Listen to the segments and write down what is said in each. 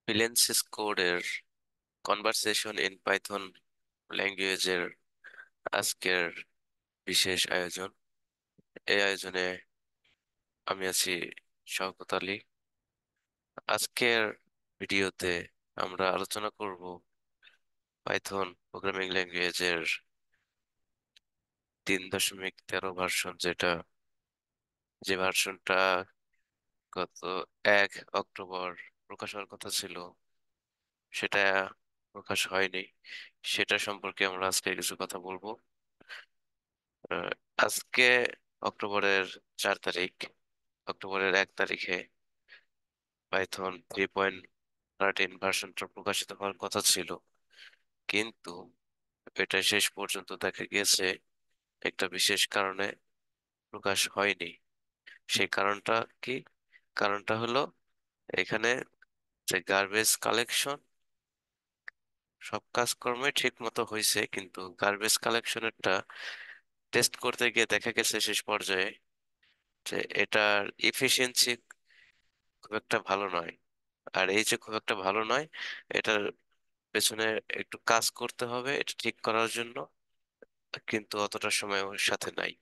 ফিলেন্সিস কোডের conversation in Python ল্যাঙ্গুয়েজের আজকের বিশেষ আয়োজন। এই আয়োজনে আমি আছি শওকত আলী। আজকের ভিডিওতে আমরা আলোচনা করব পাইথন প্রোগ্রামিং ল্যাঙ্গুয়েজের 3.13 ভার্সন, যে ভার্সনটা গত 1 অক্টোবর প্রকাশ হওয়ার কথা ছিল, সেটা প্রকাশ হয়নি। সেটা সম্পর্কে আমরা আজকে কিছু কথা বলবো। আহ, আজকে অক্টোবরের 4 তারিখ, অক্টোবরের 1 তারিখে পাইথন 3.13 ভার্সনটা প্রকাশিত হওয়ার কথা ছিল, কিন্তু এটা শেষ পর্যন্ত দেখা গিয়েছে একটা বিশেষ কারণে প্রকাশ হয়নি। সেই কারণটা কি? কারণটা হলো এখানে যে গার্বেজ কালেকশন, সব কাজকর্মে ঠিক মতো হয়েছে, কিন্তু গার্বেজ কালেকশনেরটা টেস্ট করতে গিয়ে দেখা গেছে শেষ পর্যায়ে যে এটার ইফিসিয়েন্সি খুব একটা ভালো নয়। আর এই যে খুব একটা ভালো নয়, এটার পেছনে একটু কাজ করতে হবে এটা ঠিক করার জন্য, কিন্তু অতটা সময় ওর সাথে নাই।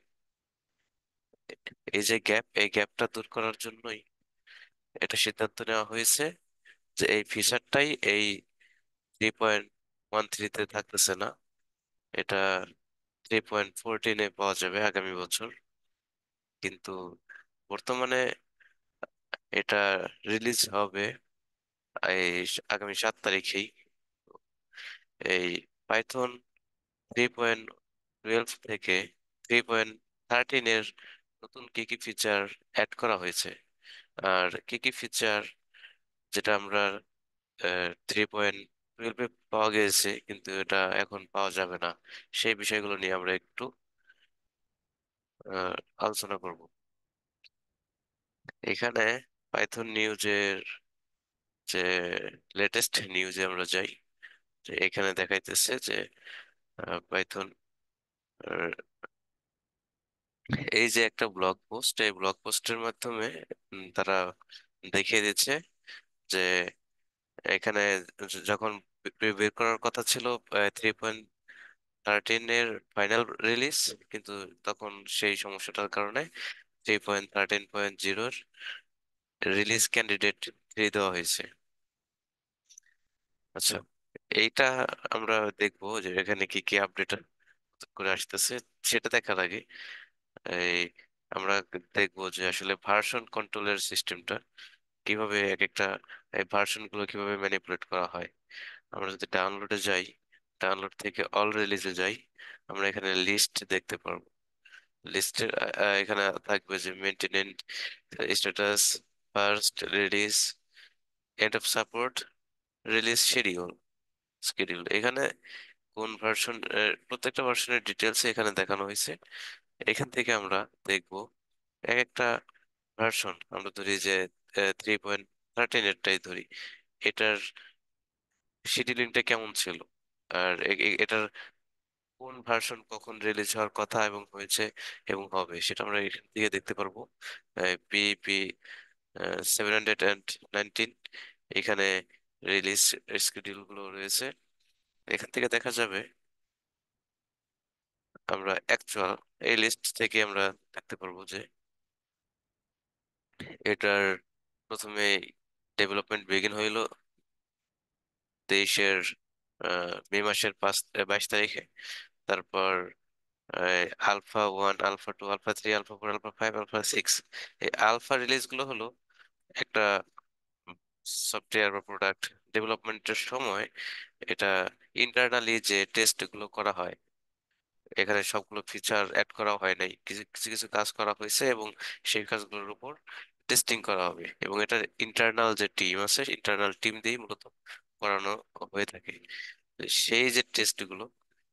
এই যে গ্যাপ, এই গ্যাপটা দূর করার জন্যই এটা সিদ্ধান্ত নেওয়া হয়েছে যে এই ফিচারটাই এই 3.13-তে থাকতেছে না, এটা 3.14-এ পাওয়া যাবে আগামী বছর। কিন্তু বর্তমানে এটা রিলিজ হবে আগামী 7 তারিখেই। এই পাইথন 3.12 থেকে 3.13-এর নতুন কি কি ফিচার অ্যাড করা হয়েছে, আর কি কি ফিচার যেটা আমরা 3.12-এ পাওয়া গেছে কিন্তু এটা এখন পাওয়া যাবে না, সেই বিষয়গুলো নিয়ে আমরা একটু আহ, আলোচনা করব এখানে। পাইথন নিউজের যে লেটেস্ট নিউজে আমরা যাই, যে এখানে দেখাইতেছে যে পাইথন এই যে একটা ব্লগ পোস্ট, এই ব্লগ পোস্টের মাধ্যমে তারা দেখিয়ে দিচ্ছে যে এখানে যখন বের করার কথা ছিল 3.13-এর ফাইনাল রিলিজ, কিন্তু তখন সেই সমস্যাটার কারণে 3.13.0-র রিলিজ ক্যান্ডিডেট দিয়ে দেওয়া হয়েছে। আচ্ছা, এইটা আমরা দেখবো যে এখানে কি কি আপডেট করে আসতেছে। সেটা দেখার আগে এই আমরা দেখবো যে আসলে ভার্সন কন্ট্রোলের সিস্টেমটা কিভাবে, এক একটা এই ভার্সন গুলো কিভাবে ম্যানিপুলেট করা হয়। আমরা যদি ডাউনলোডে যাই, ডাউনলোড থেকে অল রিলিজে যাই, আমরা এখানে লিস্ট দেখতে পারবো। লিস্টের এখানে থাকবে যে maintenance status, first release, end of support, release schedule, schedule. এখানে কোন ভার্সন, প্রত্যেকটা ভার্সনের ডিটেলস এখানে দেখানো হয়েছে। এখান থেকে আমরা দেখবো এক একটা ভার্সন। আমরা ধরি যে 3.13-এরটাই ধরি, এটার শিডিউলিংটা কেমন ছিল, আর এটার কোন ভার্সন কখন রিলিজ হওয়ার কথা এবং হয়েছে এবং হবে, সেটা আমরা এখান থেকে দেখতে পারবো। পিপি 719 এখানে রিলিজ শিডিউল গুলো রয়েছে। এখান থেকে দেখা যাবে, আমরা অ্যাকচুয়াল এই লিস্ট থেকে আমরা দেখতে পারবো যে এটার প্রথমে ডেভেলপমেন্ট বিগিন হইলো 23-এর মে মাসের 22 তারিখে। তারপর alpha 1, alpha 2, alpha 3, alpha 4, alpha 5, alpha 6, এই আলফা রিলিজ গুলো হলো একটা সফটওয়্যার বা প্রোডাক্ট ডেভেলপমেন্টের সময় এটা ইন্টারনালি যে টেস্ট গুলো করা হয়, এখানে সবগুলো ফিচার অ্যাড করা হয় নাই, কিছু কিছু কিছু কাজ করা হয়েছে এবং সেই কাজগুলোর উপর টেস্টিং করা হবে, এবং এটা ইন্টারনাল যে টিম আছে, ইন্টারনাল টিম দিয়েই মূলত করানো হয়ে থাকে। তো সেই যে টেস্টগুলো,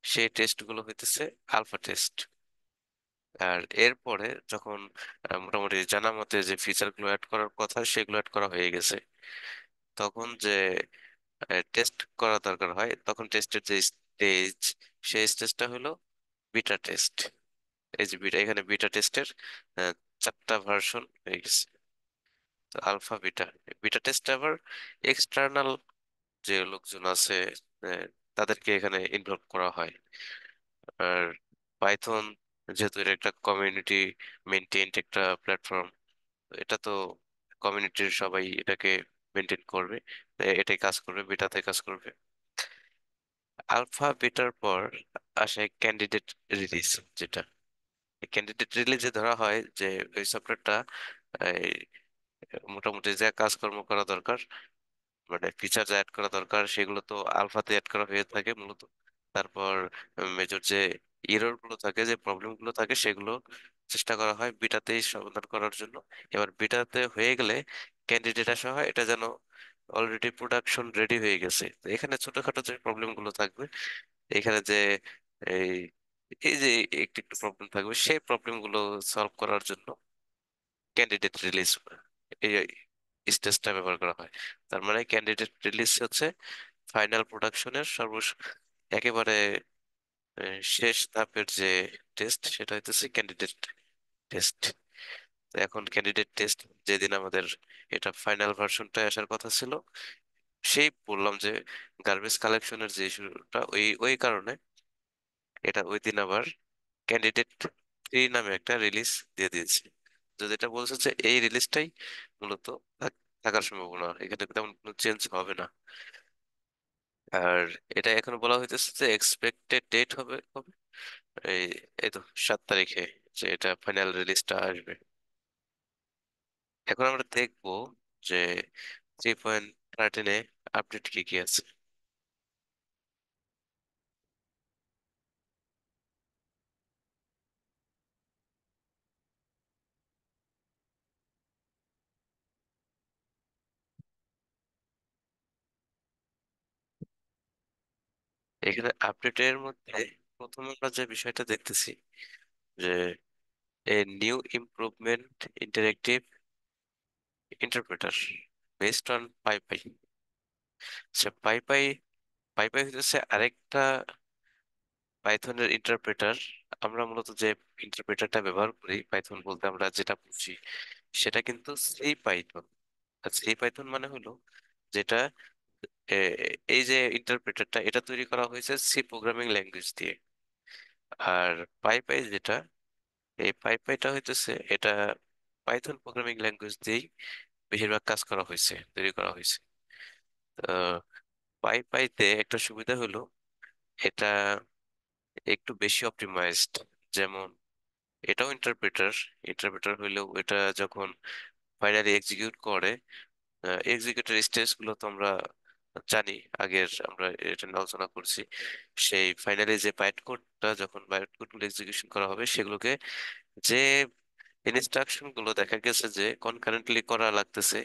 সেই টেস্টগুলো হইতেছে আলফা টেস্ট। আর এরপরে যখন মোটামুটি জানা মতে যে ফিচারগুলো অ্যাড করার কথা সেগুলো অ্যাড করা হয়ে গেছে, তখন যে টেস্ট করা দরকার হয়, তখন টেস্টের যে স্টেজ, সেই স্টেজটা হলো বিটা টেস্ট। এই যে বিটা, এখানে বিটা টেস্টের 4টা ভার্সন হয়ে গেছে। আলফা বিটা, বিটা টেস্ট আবার এক্সটার্নাল যে লোকজন আছে আহ, তাদেরকে এখানে ইনভলভ করা হয়। আর পাইথন যেহেতু এটা একটা কমিউনিটি মেনটেন্ড একটা প্ল্যাটফর্ম, এটা তো কমিউনিটির সবাই এটাকে মেনটেন করবে, এটাই কাজ করবে, বিটাতে কাজ করবে। আলফা বিটার পর আসে ক্যান্ডিডেট রিলিজ, যেটা ক্যান্ডিডেট রিলিজে ধরা হয় যে ওই সফটওয়্যারটা মোটামুটি যা কাজকর্ম করা দরকার, মানে ফিচার যা অ্যাড করা দরকার সেগুলো তো আলফাতে অ্যাড করা হয়ে থাকে মূলত। তারপর মেজর যে এরর গুলো থাকে, যে প্রবলেম গুলো থাকে, সেগুলো চেষ্টা করা হয় বিটাতেই সমাধান করার জন্য। এবার বিটাতে হয়ে গেলে ক্যান্ডিডেট আসা হয়, এটা যেন অলরেডি প্রোডাকশন রেডি হয়ে গেছে। তো এখানে ছোটখাটো যে প্রবলেম গুলো থাকবে, এখানে যে এই এই যে একটু একটু প্রবলেম থাকবে, সেই প্রবলেম গুলো সলভ করার জন্য ক্যান্ডিডেট রিলিজ এই স্টেজটা ব্যবহার করা হয়। তার মানে ক্যান্ডিডেট রিলিজ হচ্ছে ফাইনাল প্রোডাকশনের একেবারে শেষ ধাপের যে টেস্ট, সেটা হইতেছে ক্যান্ডিডেট টেস্ট। তো এখন ক্যান্ডিডেট টেস্ট, যেদিন আমাদের এটা ফাইনাল ভার্সনটা আসার কথা ছিল, সেই বললাম যে গার্বেজ কালেকশনের যে ইস্যুটা, ওই ওই কারণে এটা ওই দিন আবার ক্যান্ডিডেট 3 নামে একটা রিলিজ দিয়ে দিয়েছে। তো যেটা বলছে যে এই রিলিজটাই মূলত থাকার সম্ভাবনা, এখানে তেমন কোনো চেঞ্জ হবে না। আর এটা এখন বলা হইতেছে যে এক্সপেক্টেড ডেট হবে হবে এই এই তো 7 তারিখে, যে এটা ফাইনাল রিলিজটা আসবে। এখন আমরা দেখবো যে 3.13-এ আপডেট কি কি আছে। এখানে আপডেটের মধ্যে প্রথমে আমরা যে বিষয়টা দেখতেছি যে a new improvement interactive interpreter based on PyPy. আচ্ছা, পাইপাই পাইপাই হচ্ছে আরেকটা পাইথনের ইন্টারপ্রেটার। আমরা মূলত যে ইন্টারপ্রেটারটা ব্যবহার করি পাইথন বলতে আমরা যেটা বুঝি, সেটা কিন্তু সি পাইথন। আর সি পাইথন মানে হলো যেটা এ, এই যে ইন্টারপ্রেটারটা, এটা তৈরি করা হয়েছে সি প্রোগ্রামিং ল্যাঙ্গুয়েজ দিয়ে। আর পাইপাই যেটা, এই পাইপাইটা হইতেছে এটা পাইথন প্রোগ্রামিং ল্যাঙ্গুয়েজ দিয়েই বেশিরভাগ কাজ করা হয়েছে, তৈরি করা হয়েছে। তো পাইপাইতে একটা সুবিধা হলো এটা একটু বেশি অপটিমাইজড। যেমন এটাও ইন্টারপ্রেটার, ইন্টারপ্রেটার হইলেও এটা যখন ফাইনালি এক্সিকিউট করে, এক্সিকিউটের স্টেজ গুলো তো আমরা জানি, আগের আমরা এটা নিয়ে আলোচনা করছি। সেই ফাইনালি যে বাইট কোডটা, যখন বাইট কোড গুলো এক্সিকিউশন করা হবে, সেগুলোকে যে ইনস্ট্রাকশন গুলো দেখা গেছে যে কনকারেন্টলি করা লাগতেছে,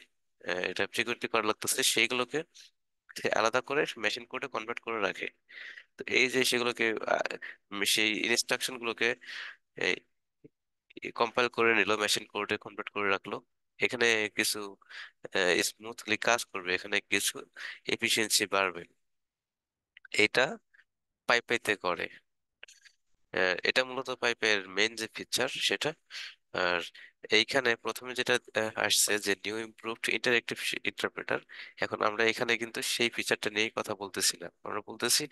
এটা ফ্রিকুয়েন্টলি করা লাগতেছে, সেইগুলোকে সে আলাদা করে মেশিন কোডে কনভার্ট করে রাখে। তো এই যে সেগুলোকে সেই ইনস্ট্রাকশন গুলোকে কম্পাইল করে নিল, মেশিন কোডে কনভার্ট করে রাখলো, এখানে কিছু স্মুথলি কাজ করবে, এখানে কিছু এফিসিয়েন্সি বাড়বে। এটা পাইপাইতে করে। এটা মূলত পাইপের মেইন যে ফিচার সেটা। আর এইখানে প্রথমে যেটা আসছে যে নিউ ইমপ্রুভড ইন্টারেক্টিভ ইন্টারপ্রেটার, এখন আমরা এখানে কিন্তু সেই ফিচারটা নিয়েই কথা বলতেছি না, আমরা বলতেছি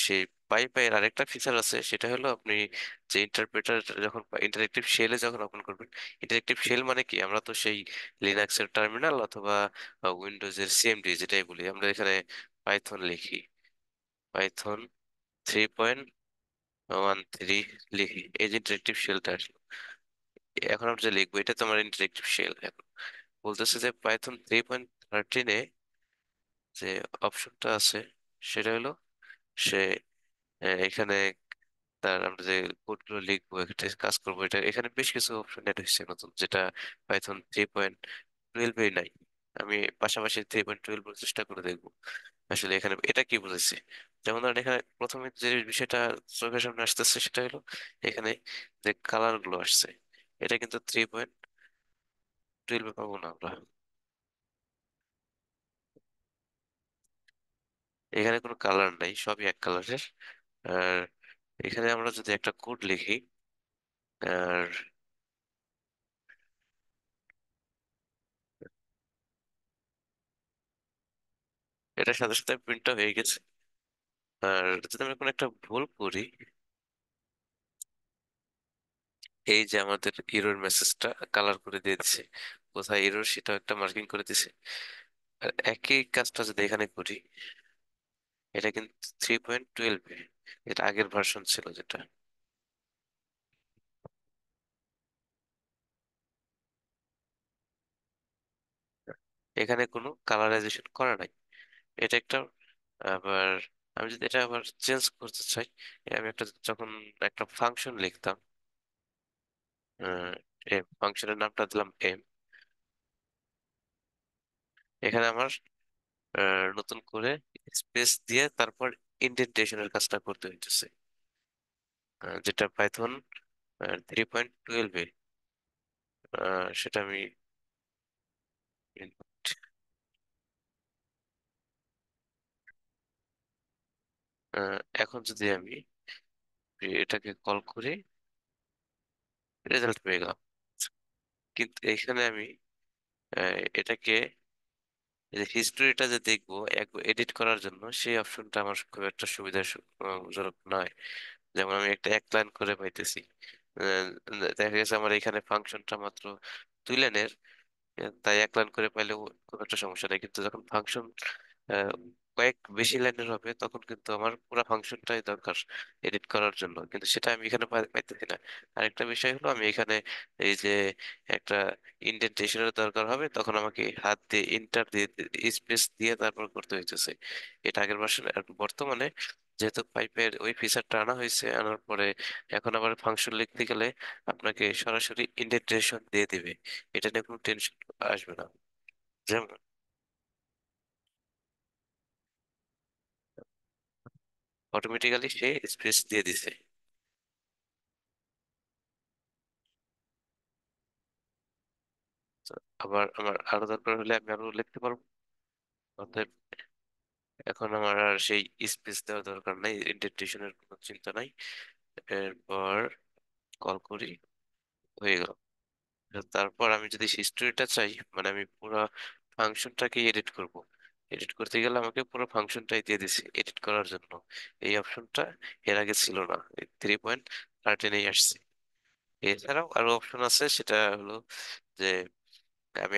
সেই পাইপের আরেকটা ফিচার আছে, সেটা হলো আপনি যে ইন্টারপ্রেটার যখন ইন্টারেক্টিভ শেলে যখন ওপেন করবেন। ইন্টারেক্টিভ শেল মানে কি, আমরা তো সেই লিনাক্সের টার্মিনাল অথবা উইন্ডোজের সিএমডি যেটাই বলি, আমরা এখানে পাইথন লিখি, পাইথন 3.13 লিখি, এই যে ইন্টারেক্টিভ শেলটা আসলো। এখন আমরা যে লিখবো এটা তো আমার ইন্টারেক্টিভ শেল। এখন বলতেছে যে পাইথন 3.13-এ যে অপশনটা আছে, সেটা হলো সে এখানে তার আমরা যে কোডগুলো লিখবো, একটা কাজ করবো, এটা এখানে বেশ কিছু অপশন অ্যাড হয়েছে নতুন, যেটা পাইথন 3.12-এ নাই। আমি পাশাপাশি 3.12 চেষ্টা করে দেখবো আসলে এখানে এটা কি বুঝাইছে। যেমন ধরেন এখানে প্রথমে যে বিষয়টা চোখের সামনে আসতেছে, সেটা হলো এখানে যে কালার গুলো আসছে, এটা কিন্তু 3.12 পাবো না আমরা। এখানে কোনো কালার নাই, সবই এক কালারের। আর এখানে আমরা যদি একটা কোড লিখি, আর এটার সাথে সাথে প্রিন্টটা হয়ে গেছে। আর যদি আমি কোনো একটা ভুল করি, এই যে আমাদের এরর মেসেজটা কালার করে দিয়ে দিছে, কোথায় এরর সেটাও একটা মার্কিং করে দিছে। আর একই কাজটা যদি এখানে করি, এটা কিন্তু 3.12, এটা আগের ভার্সন ছিল যেটা। এখানে কোনো কালারাইজেশন করা নাই, এটা একটা। আবার আমি যদি এটা আবার চেঞ্জ করতে চাই, আমি একটা যখন একটা ফাংশন লিখতাম, ফাংশনের নামটা দিলাম এম, এখানে আমার নতুন করে স্পেস দিয়ে তারপর ইন্ডেন্টেশনের কাজটা করতে হইতেছে, যেটা পাইথন 3.12-এ। সেটা আমি এখন যদি আমি এটাকে কল করি, রেজাল্ট পেয়ে গেলাম। কিন্তু এখানে আমি এটাকে হিস্টোরিটা যে দেখবো এডিট করার জন্য, সেই অপশনটা আমার খুব একটা সুবিধাজনক নয়। যেমন আমি একটা এক লাইন করে পাইতেছি, আহ, দেখা গেছে আমার এখানে ফাংশনটা মাত্র 2 লাইনের, তাই এক লাইন করে পাইলেও খুব একটা সমস্যা নেই। কিন্তু যখন ফাংশন কয়েক বেশি লাইনের হবে, তখন কিন্তু আমার পুরো ফাংশনটাই দরকার এডিট করার জন্য, কিন্তু সেটা আমি এখানে পাইতেছি না। আরেকটা বিষয় হলো, আমি এখানে এই যে একটা ইন্ডেন্টেশনের দরকার হবে, তখন আমাকে হাত দিয়ে ইন্টার দিয়ে স্পেস দিয়ে তারপর করতে হইতেছে। এটা আগের ভার্সনে। আর বর্তমানে যেহেতু পাইপের ওই ফিচারটা আনা হয়েছে, আনার পরে এখন আবার ফাংশন লিখতে গেলে আপনাকে সরাসরি ইন্ডেন্টেশন দিয়ে দিবে, এটা নিয়ে কোনো টেনশন আসবে না। যেমন অটোমেটিক্যালি সে স্পেস দিয়ে দিছে। তো আবার আমার আরো দরকার হলে আমি আরো লিখতে পারবো। অতএব এখন আমার আর সেই স্পেস দেওয়ার দরকার নাই, ইন্ডেন্টেশনের কোনো চিন্তা নাই। এরপর কল করি, হয়ে গেল। তারপর আমি যদি হিস্টোরিটা চাই, মানে আমি পুরো ফাংশনটাকে এডিট করব, এডিট করতে গেলে আমাকে পুরো ফাংশনটাই দিয়ে দিছে এডিট করার জন্য। এই অপশনটা এর আগে ছিল না, 3.13-এই আসছে। এছাড়াও আরো অপশন আছে, সেটা হলো যে আমি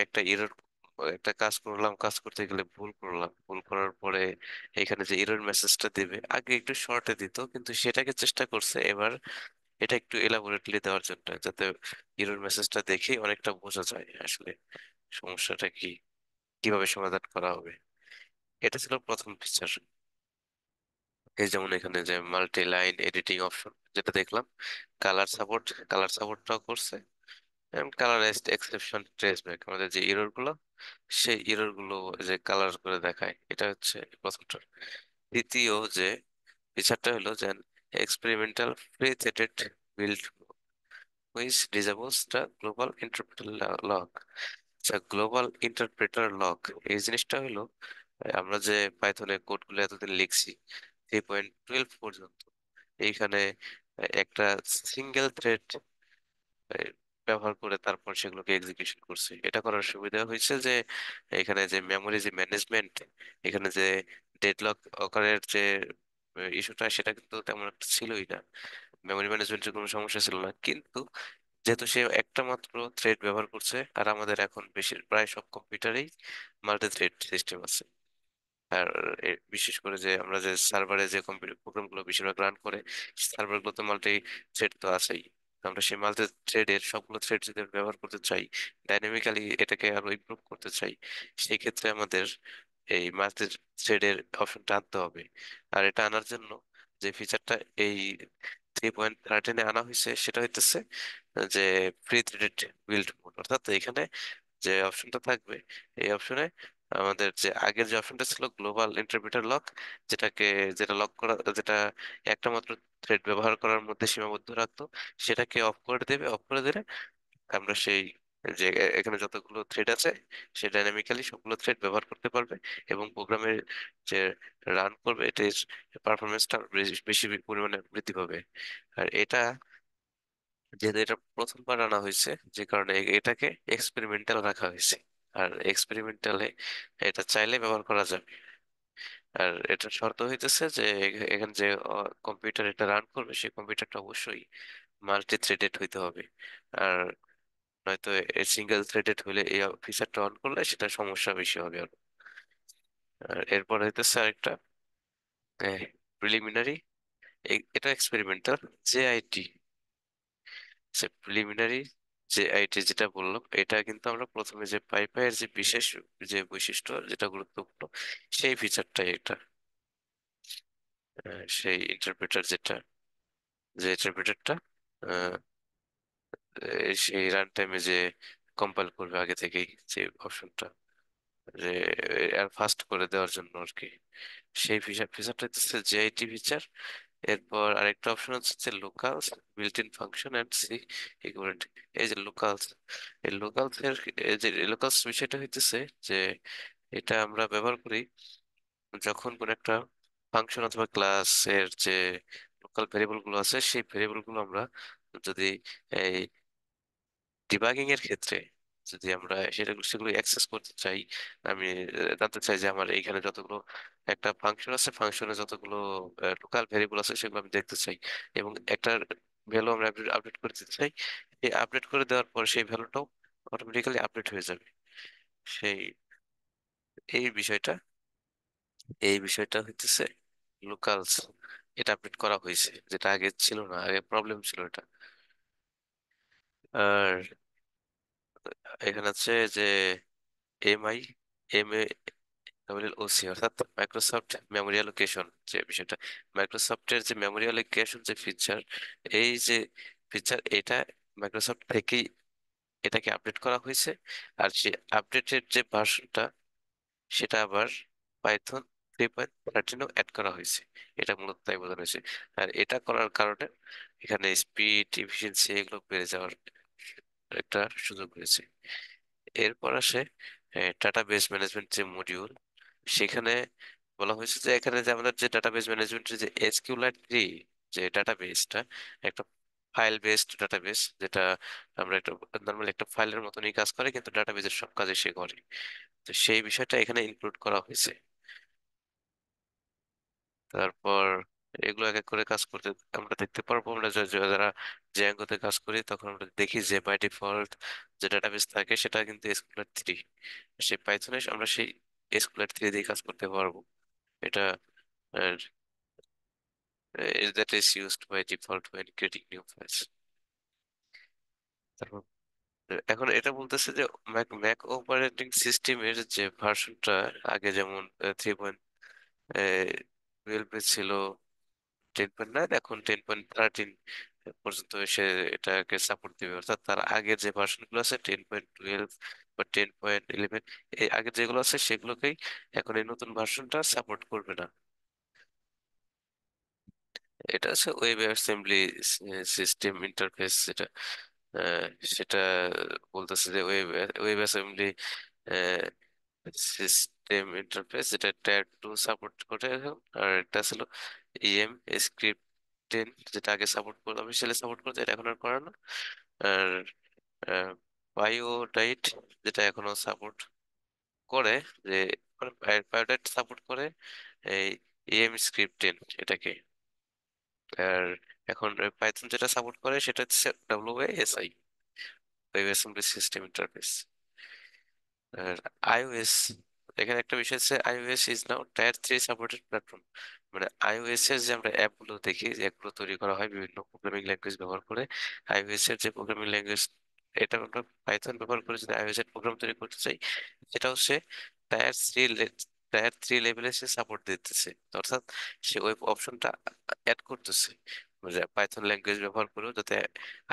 একটা কাজ করলাম, কাজ করতে গেলে ভুল করলাম, ভুল করার পরে এখানে যে এরর মেসেজটা দেবে, আগে একটু শর্টে দিত, কিন্তু সেটাকে চেষ্টা করছে এবার এটা একটু এলাবোরেটলি দেওয়ার জন্য, যাতে এরর মেসেজটা দেখে অনেকটা বোঝা যায় আসলে সমস্যাটা কি, কিভাবে সমাধান করা হবে। এটা ছিল প্রথম ফিচার। এই যেমন এখানে যে মাল্টি লাইন এডিটিং অপশন যেটা দেখলাম, কালার সাপোর্টটাও করছে, কালারাইজড এক্সেপশন ট্রেসব্যাক, আমাদের যে এরর গুলো, সেই এরর গুলো যে কালার করে দেখায়, এটা হচ্ছে প্রথমটা। দ্বিতীয় যে ফিচারটা হলো যে experimental free threaded build, which disables the global interpreter lock. আচ্ছা, গ্লোবাল ইন্টারপ্রেটার লক এই জিনিসটা হলো, আমরা যে পাইথনে কোড গুলো এতদিন লিখছি 3.12 পর্যন্ত, এইখানে একটা সিঙ্গেল থ্রেড ব্যবহার করে তারপর সেগুলোকে এক্সিকিউশন করছে। এটা করার সুবিধা হয়েছে যে এখানে যে মেমোরি যে ম্যানেজমেন্ট, এখানে যে ডেডলক আকারের যে ইস্যুটা, সেটা কিন্তু তেমন একটা ছিলই না। মেমোরি ম্যানেজমেন্টের কোনো সমস্যা ছিল না, কিন্তু যেহেতু সে একটা মাত্র থ্রেড ব্যবহার করছে, আর আমাদের এখন প্রায় সব কম্পিউটারেই মাল্টি থ্রেড সিস্টেম আছে। আর বিশেষ করে যে আমরা যে সার্ভারে যে কম্পিউটার প্রোগ্রামগুলো বেশিরভাগ রান করে, সার্ভার গুলোতে মাল্টি থ্রেড তো আছেই। তো আমরা সেই মাল্টি থ্রেডের সবগুলো থ্রেড যদি ব্যবহার করতে চাই, ডাইনামিক্যালি এটাকে আরো ইমপ্রুভ করতে চাই, সেই ক্ষেত্রে আমাদের এই মাল্টি থ্রেডের অপশনটা আনতে হবে। আর এটা আনার জন্য যে ফিচারটা এই 3.13-এ আনা হয়েছে, সেটা হইতেছে যে প্রি থ্রেডেড বিল্ড মোড। অর্থাৎ এখানে যে অপশনটা থাকবে, এই অপশনে আমাদের যে আগের যে অপশনটা ছিল গ্লোবাল ইন্টারপ্রেটার লক, যেটাকে যেটা লক করা, যেটা একটা মাত্র থ্রেড ব্যবহার করার মধ্যে সীমাবদ্ধ রাখতো, সেটাকে অফ করে দেবে। অফ করে দিলে আমরা সেই যে এখানে যতগুলো থ্রেড আছে, সে ডাইনামিক্যালি সবগুলো থ্রেড ব্যবহার করতে পারবে, এবং প্রোগ্রামের যে রান করবে এটির পারফরমেন্সটা বেশি বেশি পরিমাণে বৃদ্ধি পাবে। আর এটা যেহেতু এটা প্রথমবার আনা হয়েছে, যে কারণে এটাকে এক্সপেরিমেন্টাল রাখা হয়েছে। আর এক্সপেরিমেন্টালে এটা চাইলে ব্যবহার করা যাবে। আর এটা শর্ত হইতেছে যে এখানে যে কম্পিউটার এটা রান করবে সেই কম্পিউটারটা অবশ্যই মাল্টি থ্রেডেড হইতে হবে। আর নয়তো সিঙ্গেল থ্রেডেড হলে এই ফিচারটা অন করলে সেটা সমস্যা বেশি হবে আরো। আর এরপর হইতেছে আরেকটা প্রিলিমিনারি, এটা এক্সপেরিমেন্টাল যে আইটি, সে প্রিলিমিনারি যে আইটি যেটা বললাম, এটা কিন্তু আমরা প্রথমে যে পাইপের যে বিশেষ যে বৈশিষ্ট্য যেটা গুরুত্বপূর্ণ সেই ফিচারটাই এটা। সেই ইন্টারপ্রেটার যেটা, যে ইন্টারপ্রেটারটা সেই রান টাইমে যে কম্পাইল করবে আগে থেকেই, যে অপশনটা যে আর ফাস্ট করে দেওয়ার জন্য আর কি, সেই ফিচারটা হচ্ছে জেআইটি ফিচার। এরপর আরেকটা অপশন হচ্ছে যে locals, built in function and C equivalent. এই যে লোকালস, এই লোকালস এর এই যে লোকালস বিষয়টা হইতেছে যে এটা আমরা ব্যবহার করি যখন কোন একটা ফাংশন অথবা ক্লাস এর যে লোকাল ভেরিয়েবল গুলো আছে সেই ভেরিয়েবল গুলো আমরা যদি এই ডিবাগিং এর ক্ষেত্রে যদি আমরা সেগুলো অ্যাক্সেস করতে চাই, আমি জানতে চাই যে আমার এইখানে যতগুলো একটা ফাংশন আছে, ফাংশনে যতগুলো লোকাল ভেরিয়েবল আছে সেগুলো আমি দেখতে চাই, এবং একটা ভ্যালু আমরা আপডেট করে দিতে চাই, এই আপডেট করে দেওয়ার পর সেই ভ্যালুটাও অটোমেটিক্যালি আপডেট হয়ে যাবে। সেই এই বিষয়টা, এই বিষয়টা হইতেছে লোকালস, এটা আপডেট করা হয়েছে, যেটা আগে ছিল না, আগে প্রবলেম ছিল এটা। আর এখানে আছে যে এমআই, MAMLOC অর্থাৎ মাইক্রোসফট মেমোরি অ্যালোকেশন যে বিষয়টা, মাইক্রোসফটের যে মেমোরি অ্যালোকেশন যে ফিচার, এই যে ফিচার এটা মাইক্রোসফট থেকেই এটাকে আপডেট করা হয়েছে। আর সেই আপডেটের যে ভার্সনটা সেটা আবার পাইথন 3.13 অ্যাড করা হয়েছে, এটা মূলত তাই বোঝানো হয়েছে। আর এটা করার কারণে এখানে স্পিড, এফিসিয়েন্সি এগুলো বেড়ে যাওয়ার একটা সুযোগ রয়েছে। এরপর আসে ডাটাবেস ম্যানেজমেন্ট যে মডিউল, সেখানে বলা হয়েছে যে এখানে যে আমাদের যে ডাটাবেস ম্যানেজমেন্টের যে SQLite যে ডাটাবেসটা, একটা ফাইল বেসড ডাটাবেস, যেটা আমরা একটা নর্মালি একটা ফাইলের মতনই কাজ করে কিন্তু ডাটাবেসের সব কাজে সে করে, তো সেই বিষয়টা এখানে ইনক্লুড করা হয়েছে। তারপর এগুলো এক এক করে কাজ করতে আমরা দেখতে পারবো, আমরা যারা জ্যাঙ্গোতে কাজ করি তখন আমরা দেখি যে বাই ডিফল্ট যে ডাটাবেস থাকে সেটা কিন্তু SQLite 3, সেই পাইথনে আমরা সেই SQLite 3 দিয়ে কাজ করতে পারবো। এটা that is used by default when creating new files। তারপর এখন এটা বলতেছে যে ম্যাক ম্যাক অপারেটিং সিস্টেমের যে ভার্সনটা আগে যেমন 3.12 ছিল, 10.9, এখন 10.13 পর্যন্ত এসে এটাকে সাপোর্ট দিবে। অর্থাৎ তার আগের যে ভার্সন গুলো আছে 10.12 বা 10.11, এই আগের যেগুলো আছে সেগুলোকেই এখন এই নতুন ভার্সনটা সাপোর্ট করবে না। এটা হচ্ছে ওয়েব অ্যাসেম্বলি সিস্টেম ইন্টারফেস, যেটা আহ, সেটা বলতেছে যে ওয়েব অ্যাসেম্বলি সিস্টেম ইন্টারফেস, যেটা টায়ার 2 সাপোর্ট করে এখন। আর একটা ছিল স্ক্রিপ্ট 10, যেটা আগে সাপোর্ট করতো, অফিসিয়ালি সাপোর্ট করতো, এটা এখন আর করে না। আর বায়োডাইট, যেটা এখনো সাপোর্ট করে, যে বায়োডাইট সাপোর্ট করে এই স্ক্রিপ্ট 10 এটাকে। আর এখন পাইথন যেটা সাপোর্ট করে সেটা হচ্ছে WASI, WebAssembly system interface. আর iOS, এখানে একটা বিষয় হচ্ছে iOS is now tier 3 supported platform. মানে iOS এর যে আমরা অ্যাপগুলো দেখি, যে অ্যাপগুলো তৈরি করা হয় বিভিন্ন প্রোগ্রামিং ল্যাঙ্গুয়েজ ব্যবহার করে, iOS এর যে প্রোগ্রামিং ল্যাঙ্গুয়েজ, এটা আমরা পাইথন ব্যবহার করে যদি iOS এর প্রোগ্রাম তৈরি করতে চাই, সেটা হচ্ছে টায়ার 3, টায়ার 3 লেভেলে সে সাপোর্ট দিতেছে। তো অর্থাৎ সে ওই অপশনটা অ্যাড করতেছে, পাইথন ল্যাঙ্গুয়েজ ব্যবহার করেও যাতে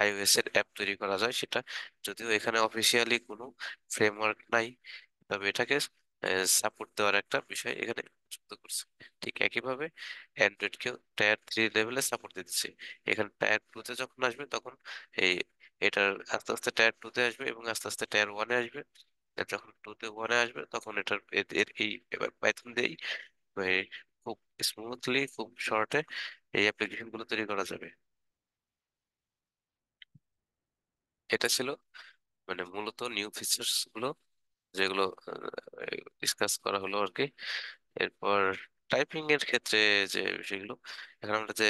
iOS এর অ্যাপ তৈরি করা যায় সেটা। যদিও এখানে অফিসিয়ালি কোনো ফ্রেমওয়ার্ক নাই, তবে এটাকে সাপোর্ট দেওয়ার একটা বিষয় এখানে যুক্ত করছে। ঠিক একইভাবে অ্যান্ড্রয়েডকেও টায়ার 3 লেভেলে সাপোর্ট দিতেছে। এখানে টায়ার 2 তে যখন আসবে তখন এই এটার আস্তে আস্তে টায়ার 2 তে আসবে এবং আস্তে আস্তে টায়ার 1-এ আসবে। আর যখন 2 তে 1-এ আসবে তখন এটার এই পাইথন দিয়েই এই খুব স্মুথলি, খুব শর্টে এই অ্যাপ্লিকেশন গুলো তৈরি করা যাবে। এটা ছিল মানে মূলত নিউ ফিচার্স গুলো যেগুলো ডিসকাস করা হলো আর কি। এরপর টাইপিং এর ক্ষেত্রে যে বিষয়গুলো, এখন আমরা যে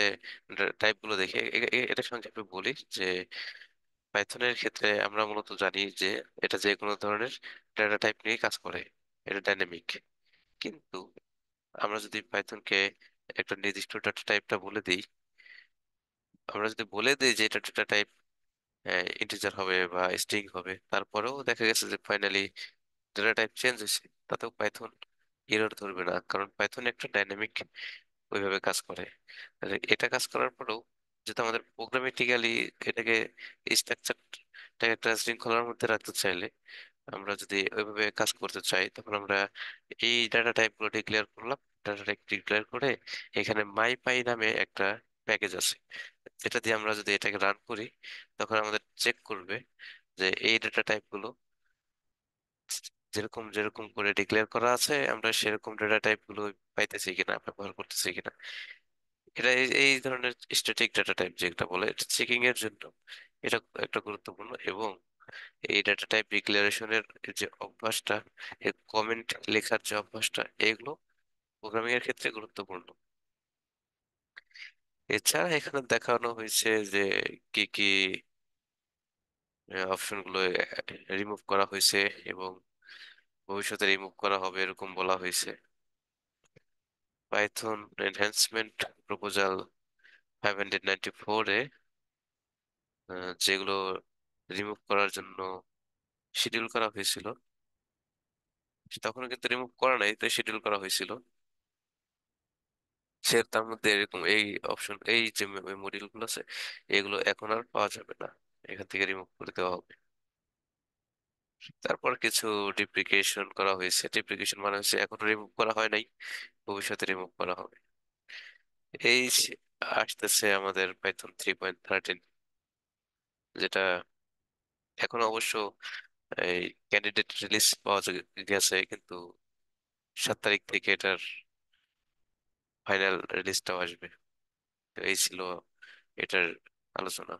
টাইপ গুলো দেখি, এটা সংক্ষেপে বলি যে পাইথনের ক্ষেত্রে আমরা মূলত জানি যে এটা যে কোনো ধরনের ডেটা টাইপ নিয়ে কাজ করে, এটা ডাইনামিক। কিন্তু আমরা যদি পাইথনকে একটা নির্দিষ্ট ডেটা টাইপটা বলে দিই, আমরা যদি বলে দিই যে এটা ডেটা টাইপ ইন্টিজার হবে বা স্ট্রিং হবে, তারপরেও দেখা গেছে যে ফাইনালি ডেটা টাইপ চেঞ্জ হয়েছে, তাতেও পাইথন এরর ধরবে না, কারণ পাইথন একটা ডাইনামিক ওইভাবে কাজ করে। আর এটা কাজ করার পরেও যেহেতু আমাদের প্রোগ্রামেটিক্যালি এটাকে স্ট্রাকচারটাকে একটা শৃঙ্খলার মধ্যে রাখতে চাইলে, আমরা যদি ওইভাবে কাজ করতে চাই, তখন আমরা এই ডাটা টাইপ গুলো ডিক্লেয়ার করলাম। ডাটা টাইপ ডিক্লেয়ার করে এখানে মাইপাই নামে একটা প্যাকেজ আছে, যেটা দিয়ে আমরা যদি এটাকে রান করি, তখন আমাদের চেক করবে যে এই ডাটা টাইপ গুলো যেরকম যেরকম করে ডিক্লেয়ার করা আছে আমরা সেরকম ডেটা টাইপ গুলো পাইতেছি কিনা, ব্যবহার করতেছি কিনা। এটা এই ধরনের স্ট্যাটিক ডাটা টাইপ যেটা বলে, এটা চেকিং এর জন্য এটা একটা গুরুত্বপূর্ণ। এবং এই ডাটা টাইপ ডিক্লারেশনের যে অভ্যাসটা, এই কমেন্ট লেখার যে অভ্যাসটা, এগুলো প্রোগ্রামিং এর ক্ষেত্রে গুরুত্বপূর্ণ। এছাড়া এখানে দেখানো হয়েছে যে কি কি অপশন গুলো রিমুভ করা হয়েছে এবং ভবিষ্যতে রিমুভ করা হবে এরকম বলা হয়েছে। পাইথন এনহ্যান্সমেন্ট প্রপোজাল 594-এ যেগুলো রিমুভ করার জন্য শিডিউল করা হয়েছিল, তখন কিন্তু রিমুভ করা নাই, তো শিডিউল করা হয়েছিল। সে তার মধ্যে এরকম এই অপশন, এই যে মডিউল গুলো আছে, এগুলো এখন আর পাওয়া যাবে না, এখান থেকে রিমুভ করে দেওয়া হবে। তারপর কিছু ডিপ্রিকেশন করা হয়েছে। ডিপ্রিকেশন মানে হচ্ছে এখনো রিমুভ করা হয় নাই, ভবিষ্যতে রিমুভ করা হবে। এই আসতেছে আমাদের পাইথন 3.13, যেটা এখন অবশ্য এই ক্যান্ডিডেট রিলিজ পাওয়া গেছে, কিন্তু 7 তারিখ থেকে এটার ফাইনাল রিলিজটাও আসবে। তো এই ছিল এটার আলোচনা।